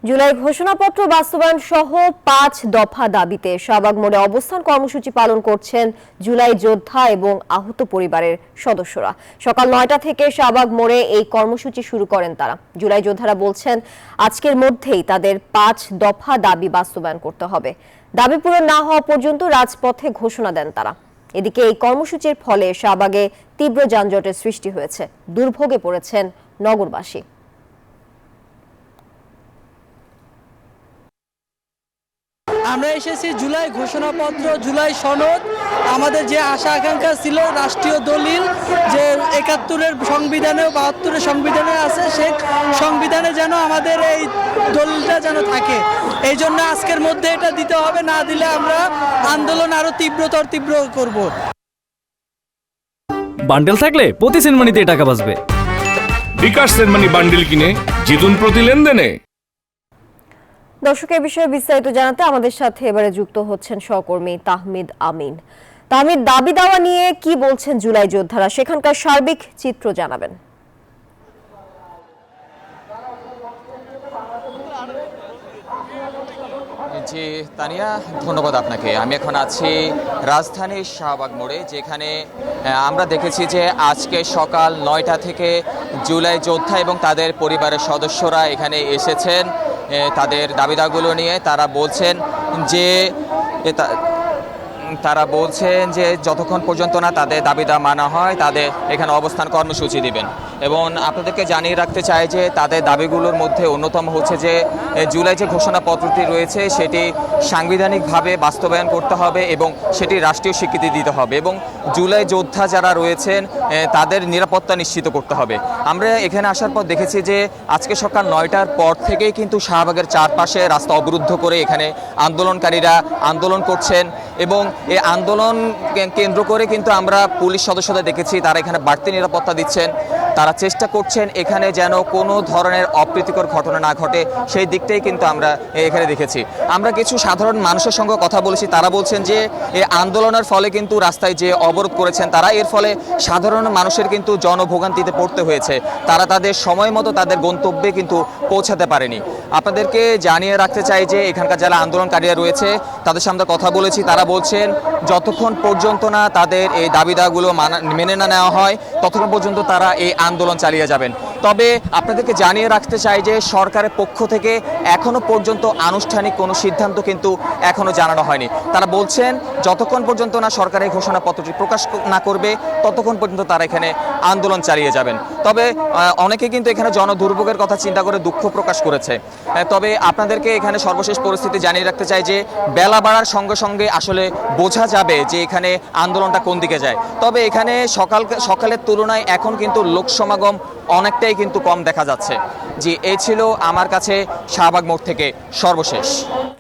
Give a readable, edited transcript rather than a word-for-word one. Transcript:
জুলাই ঘোষণাপত্র বাস্তবায়ন সহ ৫ দফা দাবিতে শাহবাগ মোড়ে অবস্থান কর্মসূচি পালন করছেন জুলাই যোদ্ধা এবং আহত পরিবারের সদস্যরা। সকাল ৯টা থেকে শাহবাগ মোড়ে এই কর্মসূচি শুরু করেন তারা। জুলাই যোদ্ধারা বলছেন, আজকের মধ্যেই তাদের ৫ দফা দাবি বাস্তবায়ন করতে হবে। দাবি পূরণ না হওয়া পর্যন্ত রাজপথে ঘোষণা দেন তারা। এদিকে এই কর্মসূচির ফলে শাহবাগে তীব্র যানজটের সৃষ্টি হয়েছে। দুর্ভোগে পড়েছেন নগরবাসী। আমরা এসেছি জুলাই ঘোষণাপত্র, জুলাই সনদ, আমাদের যে আশা আকাঙ্ক্ষা ছিল রাষ্ট্রীয় দলিল যে ৭১-এর সংবিধানে ৭২-এর সংবিধানে আছে, সেই সংবিধানে যেন আমাদের এই দলিলটা যেন থাকে। এই জন্য আজকের মধ্যে এটা দিতে হবে, না দিলে আমরা আন্দোলন আরো তীব্র করব। বান্ডেল থাকলে প্রতি সেনমানিতে টাকা বাঁচবে। বিকাশ সেনমানি বান্ডেল কিনে জিতুন প্রতি লেনদেনে। দর্শক, এই বিষয়ে বিস্তারিত জানাতে আমাদের সাথে এবারে যুক্ত হচ্ছেন সহকর্মী তাহমিদ আমিন। তাহমিদ, দাবি দাওয়া নিয়ে কি বলছেন জুলাই যোদ্ধারা, সেখানকার সার্বিক চিত্র জানাবেন। জি তানিয়া, ধন্যবাদ আপনাকে। আমি এখন আছি রাজধানীর শাহবাগ মোড়ে, যেখানে আমরা দেখেছি যে আজকে সকাল ৯টা থেকে জুলাই যোদ্ধা এবং তাদের পরিবারের সদস্যরা এখানে এসেছেন তাদের দাবিদাগুলো নিয়ে। তারা বলছেন যে যতক্ষণ পর্যন্ত না তাদের দাবিদা মানা হয় তাদের এখানে অবস্থান কর্মসূচি দিবেন। এবং আপনাদেরকে জানিয়ে রাখতে চাই যে তাদের দাবিগুলোর মধ্যে অন্যতম হচ্ছে যে জুলাই যে ঘোষণাপত্রটি রয়েছে সেটি সাংবিধানিকভাবে বাস্তবায়ন করতে হবে এবং সেটি রাষ্ট্রীয় স্বীকৃতি দিতে হবে, এবং জুলাই যোদ্ধা যারা রয়েছেন তাদের নিরাপত্তা নিশ্চিত করতে হবে। আমরা এখানে আসার পর দেখেছি যে আজকে সকাল ৯টার পর থেকেই কিন্তু শাহবাগের চারপাশে রাস্তা অবরুদ্ধ করে এখানে আন্দোলনকারীরা আন্দোলন করছেন, এবং এই আন্দোলন কেন্দ্র করে কিন্তু আমরা পুলিশ সদস্যদের দেখেছি তারা এখানে বাড়তি নিরাপত্তা দিচ্ছেন। তারা চেষ্টা করছেন এখানে যেন কোনো ধরনের অপ্রীতিকর ঘটনা না ঘটে, সেই দিকটাই কিন্তু আমরা এখানে দেখেছি। আমরা কিছু সাধারণ মানুষের সঙ্গে কথা বলেছি, তারা বলছেন যে এই আন্দোলনের ফলে কিন্তু রাস্তায় যে অবরোধ করেছেন তারা, এর ফলে সাধারণ মানুষের কিন্তু জনভোগান্তিতে পড়তে হয়েছে। তারা তাদের সময় মতো তাদের গন্তব্যে কিন্তু পৌঁছাতে পারেনি। আপনাদেরকে জানিয়ে রাখতে চাই যে এখানকার যারা আন্দোলনকারীরা রয়েছে তাদের সামনে কথা বলেছি, তারা বলছেন যতক্ষণ পর্যন্ত না তাদের এই দাবিদাগুলো মেনে না নেওয়া হয় ততক্ষণ পর্যন্ত তারা এই আন্দোলন চালিয়ে যাবেন। তবে আপনাদেরকে জানিয়ে রাখতে চাই যে সরকারের পক্ষ থেকে এখনো পর্যন্ত আনুষ্ঠানিক কোনো সিদ্ধান্ত কিন্তু এখনো জানানো হয়নি। তারা বলছেন যতক্ষণ পর্যন্ত না সরকারের ঘোষণাপত্রটি প্রকাশ না করবে ততক্ষণ পর্যন্ত তারা এখানে আন্দোলন চালিয়ে যাবেন। তবে অনেকে কিন্তু এখানে জনদুর্ভোগের কথা চিন্তা করে দুঃখ প্রকাশ করেছে। তবে আপনাদেরকে এখানে সর্বশেষ পরিস্থিতি জানিয়ে রাখতে চাই যে বেলা বাড়ার সঙ্গে সঙ্গে আসলে বোঝা যাবে যে এখানে আন্দোলনটা কোন দিকে যায়। তবে এখানে সকালের তুলনায় এখন কিন্তু লোক সমাগম অনেকটাই কিন্তু কম দেখা যাচ্ছে। জি, এই ছিল আমার কাছে শাহবাগ মোড় থেকে সর্বশেষ।